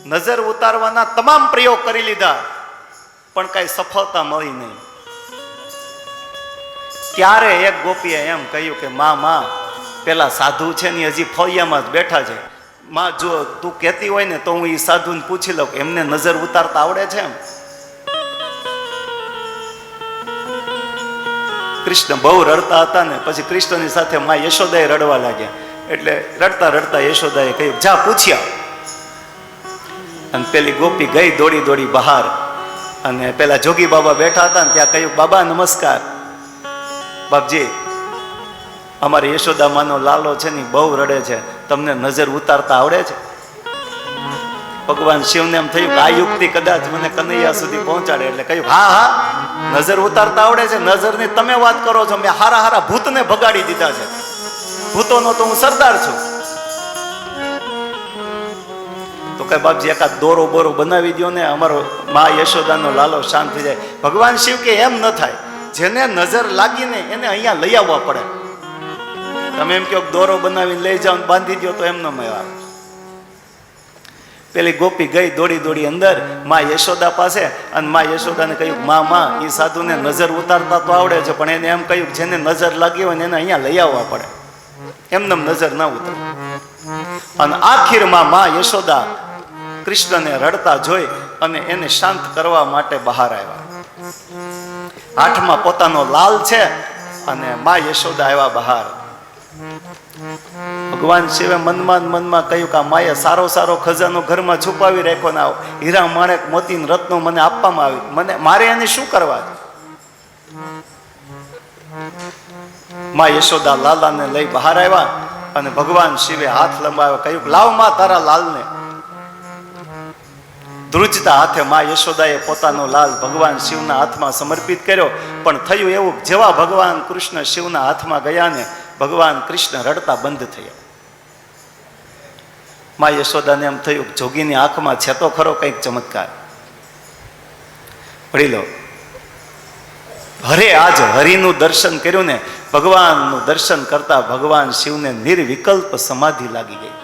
નજર ઉતારવાના તમામ પ્રયોગ કરી લીધા, પણ કઈ સફળતા મળી નહીં. ત્યારે એક ગોપીએ એમ કહ્યું કે માં પેલા સાધુ છે ને હજી ફળિયામાં જ બેઠા છે. માં જો તું કહેતી હોય ને તો હું એ સાધુને પૂછી લઉં કે એમને નજર ઉતારતા આવડે છે એમ. કૃષ્ણ બહુ રડતા હતા ને પછી કૃષ્ણની સાથે માં યશોદાએ રડવા લાગ્યા. એટલે રડતા રડતા યશોદાએ કહ્યું જા પૂછ્યા. અને પેલી ગોપી ગઈ દોડી દોડી બહાર, અને પેલા જોગી બાબા બેઠા હતા ને ત્યાં કહ્યું બાબા નમસ્કાર. બાપજી, અમારી યશોદા માનો લાલો છે ને બહુ રડે છે, તમને નજર ઉતારતા આવડે છે? ભગવાન શિવને એમ થયું કે આ યુક્તિ કદાચ મને કનૈયા સુધી પહોંચાડે, એટલે કહ્યું હા હા નજર ઉતારતા આવડે છે. નજરની તમે વાત કરો છો, મેં હારા હારા ભૂતને ભગાડી દીધા છે, ભૂતોનો તો હું સરદાર છું. તો કઈ બાપજી એકાદ દોરો બોરો બનાવી દો ને, અમારો મા યશોદાનો લાલો શાંત થઈ જાય. ભગવાન શિવ કે એમ ન થાય, જેને નજર લાગીને એને અહીંયા લઈ આવવા પડે. તમે એમ કહો દોરો બનાવીને લઈ જાઓ બાંધી દો તો એમ ન મળે. પેલી ગોપી ગઈ દોડી દોડી અંદર મા યશોદા પાસે, અને મા યશોદાને કહ્યું માં એ સાધુને નજર ઉતારતા તો આવડે છે, પણ એને એમ કહ્યું જેને નજર લાગી હોય ને એને અહીંયા લઈ આવવા પડે, એમને નજર ના ઉતરે. અને આખીરમાં મા યશોદા કૃષ્ણને રડતા જોઈ અને એને શાંત કરવા માટે બહાર આવ્યા. હાથમાં પોતાનો લાલ છે અને મા યશોદા આવ્યા બહાર. ભગવાન શિવે મનમાં કહ્યું કે માએ સારો સારો ખજાનો ઘરમાં છુપાવી રાખ્યો ને હીરા માણેક મોતી રત્નો મને આપવામાં આવી, મારે એને શું કરવા? મા યશોદા લાલાને લઈ બહાર આવ્યા અને ભગવાન શિવે હાથ લંબાવ્યો, કહ્યું લાવ માં તારા લાલને. ધ્રુજતા હાથે મા યશોદાએ પોતાનો લાલ ભગવાન શિવના હાથમાં સમર્પિત કર્યો. પણ થયું એવું, જેવા ભગવાન કૃષ્ણ શિવના હાથમાં ગયા ને ભગવાન કૃષ્ણ રડતા બંધ થયા. મા યશોદાને એમ થયું જોગીની આંખમાં છે તો ખરો કંઈક ચમત્કાર. પડી લો, હરે આજ હરિનું દર્શન કર્યું ને, ભગવાનનું દર્શન કરતા ભગવાન શિવને નિર્વિકલ્પ સમાધિ લાગી ગઈ.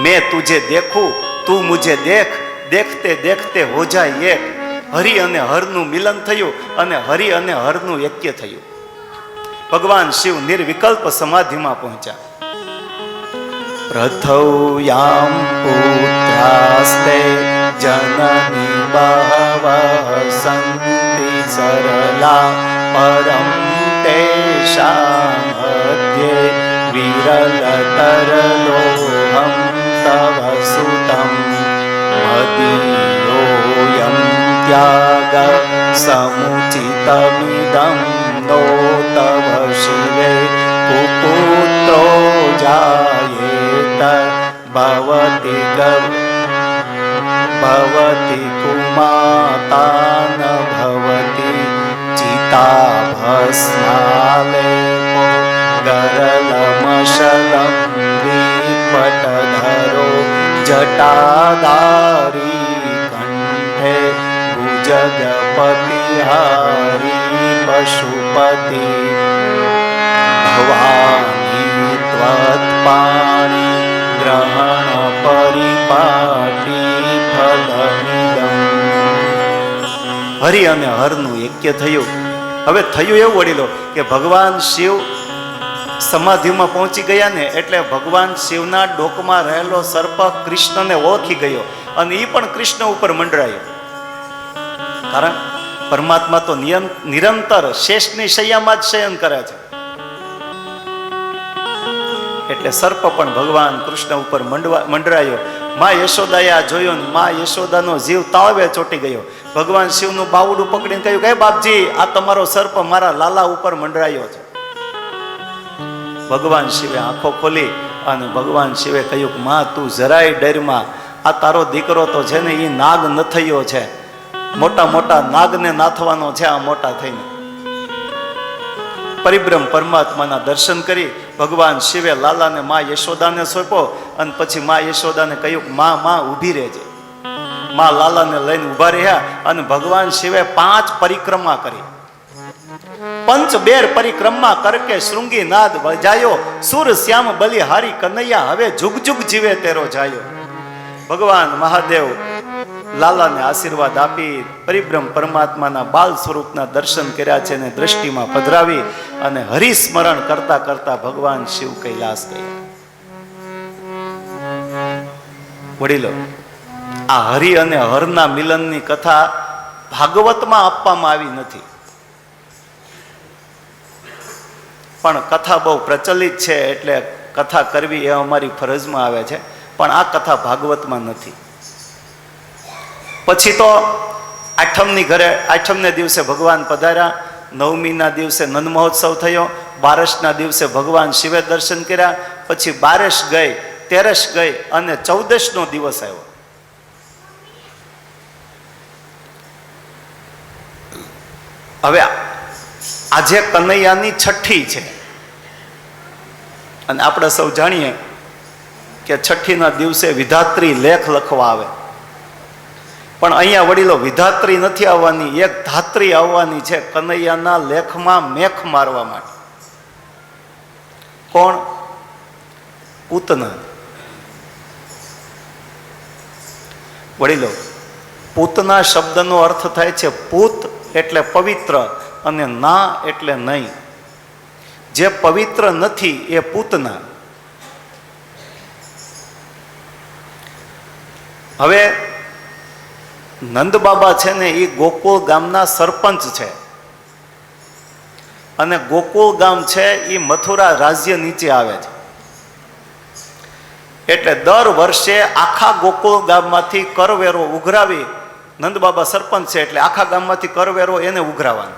મેં તુજે દેખું તું મુझे દેખ, દેખતે દેખતે હો જાય એક. હરિ અને હરનું મિલન થયું અને હરિ અને હરનું ઐક્ય થયું. ભગવાન શિવ નિર્વિકલ્પ સમાધિમાં પહોંચ્યા. પ્રથૌયામ પુત્રાસ્તે જનની બહવઃ સંતિ સરલા પરમ તેષાં મધ્યે વિરલતરલોહમ તવ સુતમ મદીયોયમ ત્યાગ સમુચિતમિદં નો તવ શિવે કુપુત્રો જાયેત ભવતિ કુમાતાન ભવતિ ચિતા ભસ્માલેપો ગરલમશલમ વિપટધરો જટાધારી કંઠે ભુજગપતિહારી પશુપતિ ભવાની ત્વત્પાણી ગ્રહણ પરિપાટી ફલમિદં. હરિ અને હરનું ઐક્ય થયું. હવે થયું એવું વડીલો કે ભગવાન શિવ સમાધિમાં પહોંચી ગયા ને એટલે ભગવાન શિવના ડોકમાં રહેલો સર્પ કૃષ્ણને ઓળખી ગયો અને એ પણ કૃષ્ણ ઉપર મંડરાયો. કારણ પરમાત્મા તો નિરંતર શેષની શૈયામાં જ શયન કરે છે, એટલે સર્પ પણ ભગવાન કૃષ્ણ ઉપર મંડરાયો. મા યશોદાએ આ જોયું, મા યશોદાનો જીવ તાળવે ચોટી ગયો. ભગવાન શિવનું બાવડું પકડીને કહ્યું કે બાપજી આ તમારો સર્પ મારા લાલા ઉપર મંડરાયો છે. ભગવાન શિવે આંખો ખોલી અને ભગવાન શિવે કહ્યું કે માં તું જરાય ડરમાં, આ તારો દીકરો તો છે ને એ નાગ ન થયો છે, મોટા મોટા નાગને નાથવાનો છે આ મોટા થઈને. પરિબ્રહ્મ પરમાત્માના દર્શન કરી ભગવાન શિવે લાલાને મા યશોદાને સોંપ્યો અને પછી મા યશોદાને કહ્યું કે માં ઊભી રહેજે. મા લાલાને લઈને ઊભા રહ્યા અને ભગવાન શિવે 5 પરિક્રમા કરી. પંચબેર પરિક્રમા કરકે શૃંગી નાદ વજાયો, સુર શ્યામ બલિહારી કનૈયા હવે જુગ જુગ જીવે તેરો જાયો. ભગવાન મહાદેવ લાલાને આશીર્વાદ આપી પરિબ્રહ્મ પરમાત્માના બાલ સ્વરૂપના દર્શન કર્યા છે અને દ્રષ્ટિમાં પધરાવી અને હરિસ્મરણ કરતા કરતા ભગવાન શિવ કૈલાસ ગયા. વડીલો, આ હરિ અને હરના મિલનની કથા ભાગવતમાં આપવામાં આવી નથી, પણ કથા બહુ પ્રચલિત છે એટલે કથા કરવી એ અમારી ફરજમાં આવે છે, પણ આ કથા ભાગવતમાં નથી. પછી તો આઠમની ઘરે આઠમને દિવસે ભગવાન પધાર્યા, નવમીના દિવસે નંદ મહોત્સવ થયો, બારસના દિવસે ભગવાન શિવે દર્શન કર્યા, પછી બારસ ગઈ, તેરસ ગઈ અને 14નો દિવસ આવ્યો. હવે આજે કનૈયાની છઠ્ઠી છે અને આપણે સૌ જાણીએ કે છઠ્ઠીના દિવસે વિધાત્રી લેખ લખવા આવે, પણ અહીંયા વડીલો વિધાત્રી નથી આવવાની, એક ધાત્રી આવવાની છે કનૈયાના લેખમાં મેખ મારવા માટે. કોણ? પૂતના. વડીલો, પૂતના શબ્દનો અર્થ થાય છે પૂત એટલે પવિત્ર અને ના એટલે નહીં. જે પવિત્ર નથી એ પૂતના. હવે નંદ બાબા છે ને એ ગોકુળ ગામના સરપંચ છે અને ગોકુળ ગામ છે એ મથુરા રાજ્ય નીચે આવે છે. એટલે દર વર્ષે આખા ગોકુળ ગામમાંથી કરવેરો ઉઘરાવી, નંદ બાબા સરપંચ છે એટલે આખા ગામમાંથી કરવેરો એને ઉઘરાવાનો,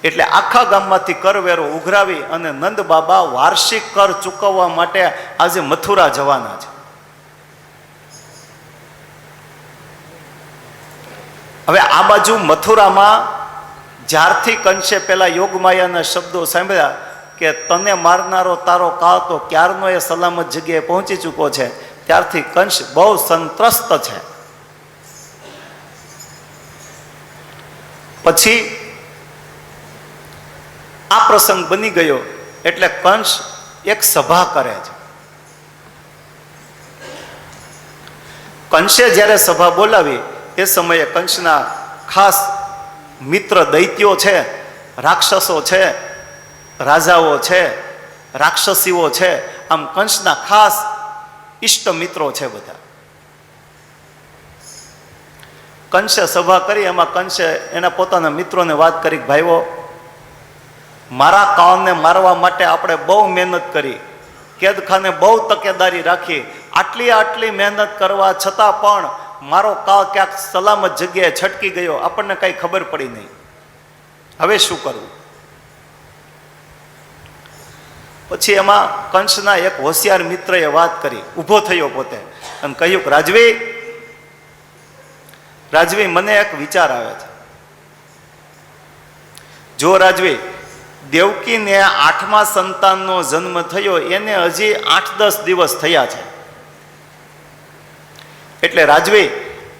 એટલે આખા ગામમાંથી કરવેરો ઉઘરાવી અને નંદ બાબા વાર્ષિક કર ચૂકવવા માટે આજે મથુરા જવાના છે. હવે આ બાજુ મથુરામાં જ્યારથી કંસે પેલા યોગમાયાના શબ્દો સાંભળ્યા કે તને મારનારો તારો કાળ તો ક્યારનો એ સલામત જગ્યાએ પહોંચી ચૂક્યો છે, ત્યારથી કંસ બહુ સંત્રસ્ત છે. પછી આ પ્રસંગ બની ગયો એટલે કંસ એક સભા કરે છે. કંસે જ્યારે સભા બોલાવી એ સમયે કંસના ખાસ મિત્ર દૈત્યો છે, રાક્ષસો છે, રાજાઓ છે, રાક્ષસીઓ છે, આમ કંસના ખાસ ઈષ્ટ મિત્રો છે બધા. કંસે સભા કરી, એમાં કંસે એના પોતાના મિત્રોને વાત કરી, ભાઈઓ મારા કાળને મારવા માટે આપણે બહુ મહેનત કરી, કેદખાને બહુ તકેદારી રાખી, આટલી મહેનત કરવા છતાં પણ મારો કાળ ક્યાંક સલામત જગ્યાએ છટકી ગયો, આપણને કઈ ખબર પડી નહીં, હવે શું કરવું? પછી એમાં કંસના એક હોશિયાર મિત્રએ વાત કરી, ઊભો થયો પોતે અને કહ્યું કે રાજવી મને એક વિચાર આવે છે. જો રાજવી, દેવકીને 8મા સંતાનનો જન્મ થયો એને હજી 8-10 દિવસ થયા છે, એટલે રાજવી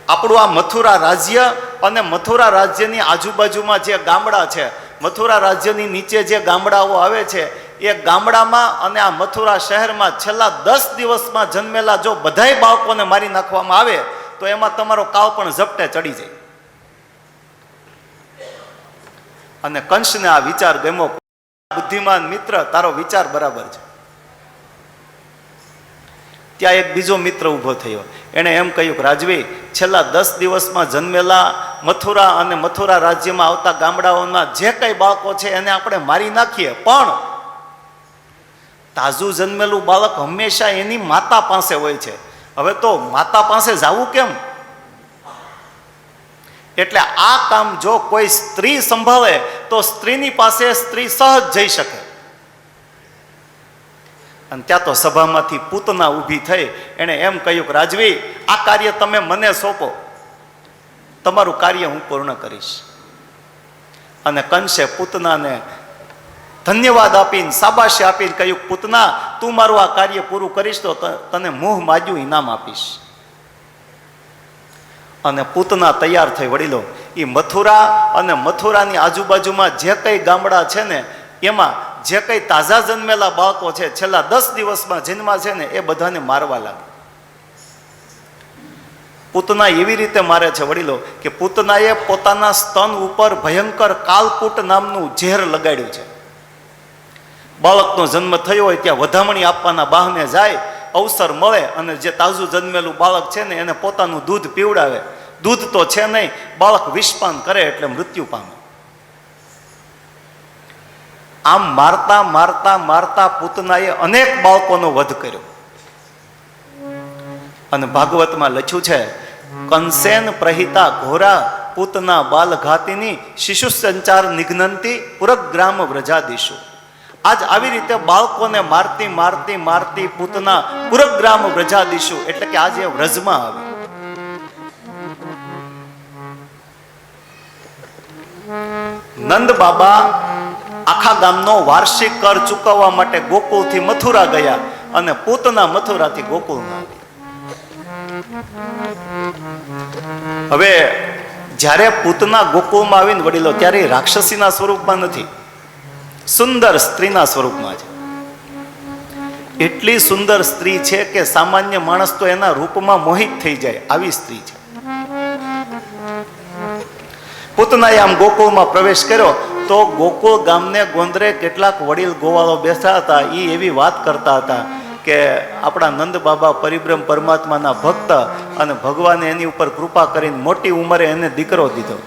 આપણું આ મથુરા રાજ્ય અને મથુરા રાજ્યની આજુબાજુમાં જે ગામડા છે, મથુરા રાજ્યની નીચે જે ગામડાઓ આવે છે, એ ગામડામાં અને આ મથુરા શહેરમાં છેલ્લા 10 દિવસમાં જન્મેલા જો બધાય બાળકોને મારી નાખવામાં આવે તો એમાં તમારો કાળ પણ ઝપટે ચડી જાય. અને કંસને આ વિચાર ગમ્યો. બુદ્ધિમાન મિત્ર, તારો વિચાર બરાબર છે. ત્યાં એક બીજો મિત્ર ઊભો થયો, એણે એમ કહ્યું કે રાજવી, છેલ્લા 10 દિવસમાં જન્મેલા મથુરા અને મથુરા રાજ્યમાં આવતા ગામડાઓના જે કઈ બાળકો છે એને આપણે મારી નાખીએ, પણ તાજું જન્મેલું બાળક હંમેશા એની માતા પાસે હોય છે. હવે તો માતા પાસે જવું કેમ? એટલે આ કામ જો કોઈ સ્ત્રી સંભાળે તો સ્ત્રીની પાસે સ્ત્રી સહજ જઈ શકે. અને ત્યાં તો સભામાંથી પૂતના ઊભી થઈ, એણે એમ કહ્યું કે રાજવી, આ કાર્ય તમે મને સોંપો, તમારું કાર્ય હું પૂર્ણ કરીશ. અને કંસે પૂતનાને ધન્યવાદ આપીને શાબાશી આપીને કહ્યું, પૂતના, તું મારું આ કાર્ય પૂરું કરીશ તો તને મોહ માજ્યું ઇનામ આપીશ. અને પૂતના તૈયાર થઈ. વડીલો, એ મથુરા અને મથુરાની આજુબાજુમાં જે કઈ ગામડા છે ને એમાં જે કઈ તાજા જન્મેલા બાળકો છે, છેલ્લા 10 દિવસમાં જન્મા છે ને, એ બધાને મારવા લાગે. પૂતના એવી રીતે મારે છે વડીલો કે પૂતનાએ પોતાના સ્તન ઉપર ભયંકર કાલકૂટ નામનું ઝેર લગાડ્યું છે. બાળકનો જન્મ થયો હોય ત્યાં વધામણી આપવાના બહાને જાય, અવસર મળે અને જે તાજું જન્મેલું બાળક છે ને એને પોતાનું દૂધ પીવડાવે. દૂધ તો છે નહીં, બાળક વિષપાન કરે એટલે મૃત્યુ પામે. આમ મારતા મારતા મારતા પૂતનાએ અનેક બાળકોનો વધ કર્યો. અને ભાગવતમાં લખ્યું છે, કંસેન પ્રહિતા ઘોરા પૂતના બાલઘાતિની શિશુ સંચાર નિઘ્નંતી પુરગ્રામ વ્રજાદીશુ. આજ આવી રીતે બાળકોને મારતી મારતી મારતી પૂતના પુરગ્રામ વ્રજાદીશુ એટલે કે આજે વ્રજમાં આવી. નંદ બાબા આખા ગામનો વાર્ષિક કર ચૂકવવા માટે ગોકુળથી મથુરા ગયા અને પૂતના મથુરાથી ગોકુળમાં આવી. હવે જ્યારે પૂતના ગોકુળમાં આવીને વડીલો ત્યારે રાક્ષસીના સ્વરૂપમાં નથી, સુંદર સ્ત્રીના સ્વરૂપમાં છે. એટલી સુંદર સ્ત્રી છે કે સામાન્ય માણસ તો એના રૂપમાં મોહિત થઈ જાય, આવી સ્ત્રી છે. પૂતનાએ આમ ગોકુળમાં પ્રવેશ કર્યો તો ગોકુળ ગામને ગોંદરે કેટલાક વડીલ ગોવાળો બેઠા હતા. એ એવી વાત કરતા હતા કે આપણા નંદ બાબા પરિબ્રહ્મ પરમાત્માના ભક્ત અને ભગવાને એની ઉપર કૃપા કરીને મોટી ઉંમરે એને દીકરો દીધો.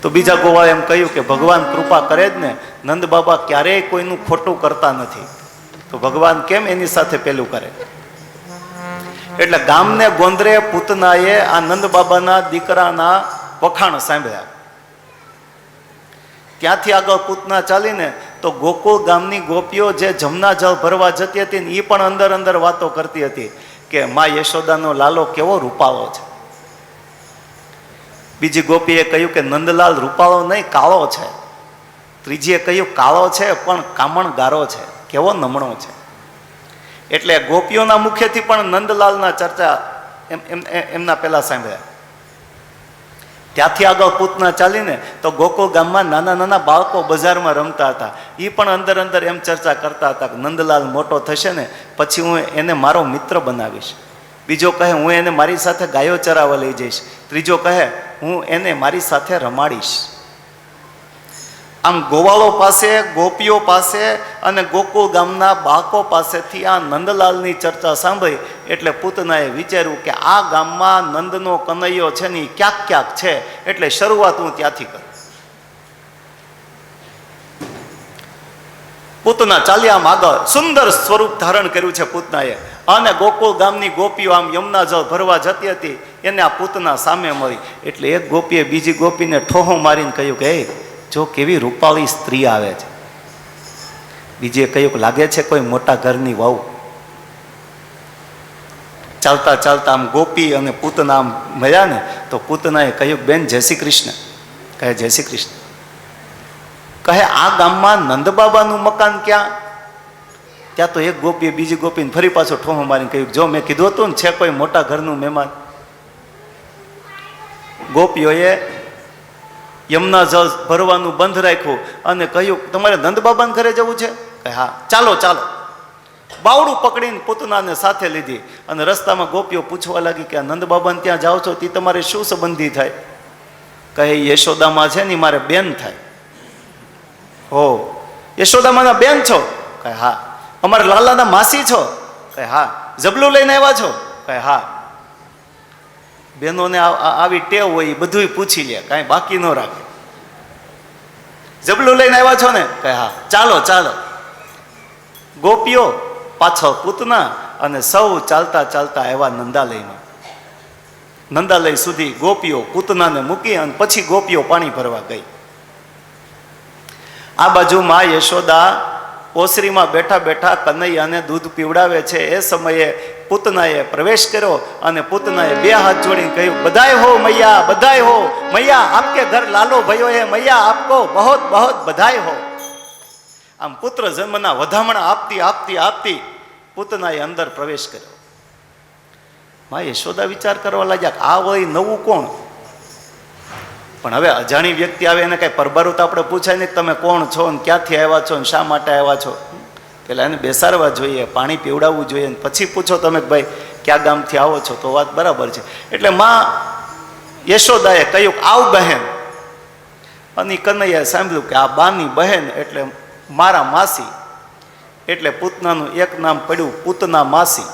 તો બીજા ગોવાળે એમ કહ્યું કે ભગવાન કૃપા કરે જ ને, નંદ બાબા ક્યારેય કોઈનું ખોટું કરતા નથી, તો ભગવાન કેમ એની સાથે પેલું કરે. એટલે ગામને ગોંદરે પૂતનાએ આ નંદ બાબાના દીકરાના વખાણ સાંભળ્યા. ત્યાંથી આગળ પૂતના ચાલીને તો ગોકુળ ગામની ગોપીઓ જે જમના જળ ભરવા જતી હતી ને એ પણ અંદર અંદર વાતો કરતી હતી કે મા યશોદાનો લાલો કેવો રૂપાળો છે. બીજી ગોપીએ કહ્યું કે નંદલાલ રૂપાળો નહીં, કાળો છે. ત્રીજીએ કહ્યું કાળો છે પણ કામણગારો છે, કેવો નમણો છે. એટલે ગોપીઓના મુખેથી પણ નંદલાલના ચર્ચા એમના પહેલા સાંભળ્યા. ત્યાંથી આગળ પૂતના ચાલીને તો ગોકુળ ગામમાં નાના નાના બાળકો બજારમાં રમતા હતા. એ પણ અંદર અંદર એમ ચર્ચા કરતા હતા કે નંદલાલ મોટો થશે ને પછી હું એને મારો મિત્ર બનાવીશ. બીજો કહે હું એને મારી સાથે ગાયો ચરાવવા લઈ જઈશ. ત્રીજો કહે હું એને મારી સાથે રમાડીશ. આમ ગોવાળો પાસે, ગોપીઓ પાસે અને ગોકુળ ગામના બાળકો પાસેથી આ નંદલાલની ચર્ચા સાંભળી એટલે પૂતનાએ વિચાર્યું કે આ ગામમાં નંદનો કનૈયો છે ને ક્યાંક ક્યાંક છે, એટલે શરૂઆત હું ત્યાંથી કરું. પૂતના ચાલ્યા આમ આગળ, સુંદર સ્વરૂપ ધારણ કર્યું છે પૂતનાએ. અને ગોકુળ ગામની ગોપીઓ આમ યમુના જળ ભરવા જતી હતી, એને આ પૂતના સામે મળી. એટલે એક ગોપીએ બીજી ગોપીને ઠોહો મારીને કહ્યું કે જો કેવી રૂપાળી સ્ત્રી આવે છે. બીજીએ કહ્યું લાગે છે કોઈ મોટા ઘરની વહુ. ચાલતા ચાલતા આમ ગોપી અને પૂતના આમ મળ્યા ને તો પૂતનાએ કહ્યું બેન જય શ્રી કૃષ્ણ. કહે જય શ્રી કૃષ્ણ. કહે આ ગામમાં નંદબાબાનું મકાન ક્યાં? ત્યાં તો એક ગોપીએ બીજી ગોપીને ફરી પાછો ઠોહો મારીને કહ્યું જો મેં કીધું હતું ને છે કોઈ મોટા ઘરનું મહેમાન. ગોપીઓએ યમુના જળ ભરવાનું બંધ રાખ્યું અને કહ્યું તમારે નંદબાબાને ઘરે જવું છે? કહે હા. ચાલો ચાલો. બાવડું પકડીને પૂતનાને સાથે લીધી અને રસ્તામાં ગોપીઓ પૂછવા લાગી કે આ નંદબાબાને ત્યાં જાઓ છો તે તમારે શું સંબંધી થાય? કહે યશોદામાં છે ને મારે બેન થાય. હો યશોદામાના બેન છો? કહે હા. અમારા લાલાના માસી છો? કહે હા. જબલું લઈને આવ્યા છો? કહે હા. બહેનોને આવી ટેવ હોય એ બધું પૂછી લે, કાંઈ બાકી ન રાખે. જબલું લઈને આવ્યા છો ને? કહે હા. ચાલો ચાલો. ગોપીઓ પાછળ પૂતના અને સૌ ચાલતા ચાલતા આવ્યા નંદાલયમાં. નંદાલય સુધી ગોપીઓ પૂતનાને મૂકી અને પછી ગોપીઓ પાણી ભરવા ગઈ. આ બાજુ માં યશોદા ઓસરીમાં બેઠા બેઠા કનૈયાને દૂધ પીવડાવે છે. એ સમયે પૂતનાએ પ્રવેશ કર્યો અને પૂતનાએ બે હાથ જોડીને કહ્યું બધાય હો મૈયા, બધાય હો મૈયા, આપકે ઘર લાલો ભયો હે મૈયા, આપકો બહોત બહોત બધાય હો. આમ પુત્ર જન્મના વધામણા આપતી આપતી આપતી પૂતનાએ અંદર પ્રવેશ કર્યો. માં યશોદા વિચાર કરવા લાગ્યા આ વળી નવું કોણ? પણ હવે અજાણી વ્યક્તિ આવે એને કઈ પરબારું તો આપણે પૂછાય નહીં તમે કોણ છો ને ક્યાંથી આવ્યા છો ને શા માટે આવ્યા છો. પેલા એને બેસાડવા જોઈએ, પાણી પીવડાવવું જોઈએ, પછી પૂછો તમે ભાઈ કયા ગામથી આવો છો? તો વાત બરાબર છે. એટલે માં યશોદાએ કહ્યું આવ બહેન. અને કનૈયાએ સાંભળ્યું કે આ બાની બહેન એટલે મારા માસી, એટલે પૂતનાનું એક નામ પડ્યું પૂતના માસી.